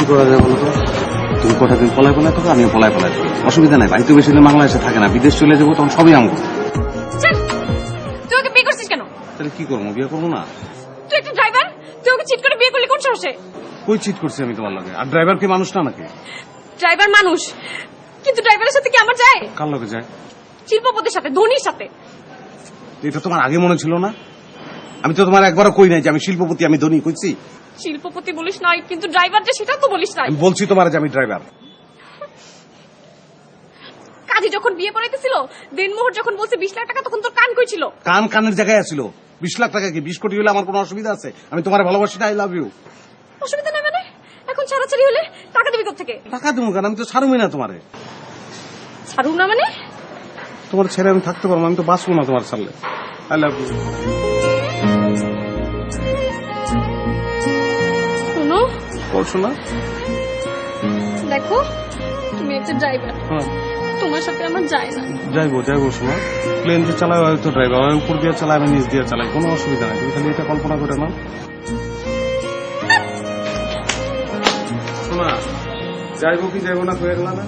করা যায় বলো তো? তুমি কটা দিন পলায় পলায় থাকো, আমিও পলায় পলায় থাকি, অসুবিধা নাই। বাড়িতে বেশি দিন বাংলাদেশে থাকে না, বিদেশ চলে যাবো, তখন সবই আমগো। তুই ওকে বিয়ে করছিস কেন? তাহলে কি করবো, বিয়ে করবো না? তুই একটা ড্রাইভার, তুই ওকে চিট করে বিয়ে করলি কোন সাহসে? কই চিট করছি আমি তোমার লাগে? আর ড্রাইভার কি মানুষ না নাকি? ড্রাইভার মানুষ, কিন্তু ড্রাইভারের সাথে কি আমার যায়? কার লোকে যায়? শিল্পপতির সাথে, ধোনির সাথে। এটা তোমার আগে মনে ছিল না? আমি তো তোমার একবারও কই নাই যে আমি শিল্পপতি, আমি ধনী, কইছি? শিল্পপতি বলিস নাই, কিন্তু ড্রাইভার যে সেটা তো বলিস নাই। আমি বলছি তোমার যে আমি ড্রাইভার। কাজী যখন বিয়ে পড়াইতেছিল, দিনমোহর যখন বলছে 20 লাখ টাকা, তখন তোর কান কই ছিল? কান কানের জায়গায় আছিল। 20 লাখ টাকা কি 20 কোটি হলে আমার কোনো অসুবিধা আছে? আমি তোমার ভালোবাসি না, আই লাভ ইউ। অসুবিধা নাই মানে? এখন ছাড়াছাড়ি হলে টাকা দিবি কোত্থেকে? টাকা দেবো কেন? আমি তো ছাড়ুমি না তোমারে। ছাড়ুম না মানে? তোমার ছেড়ে আমি থাকতে পারবো, আমি তো বাঁচবো না তোমার ছাড়লে। I love you. শোনো, বলছো না? দেখো তুমি একটা ড্রাইভার, হ্যাঁ তোমার সাথে আমার যায় না। যাইবো যাইবো, শোনো, প্লেন যে চালায় হয়তো ড্রাইভার, উপর দিয়ে চালায়, আমি নিচ দিয়ে চালাই, কোনো অসুবিধা নাই। তুমি খালি এটা কল্পনা করে নাও। শোনা, যাইবো কি যাইবো না হয়ে গেল না?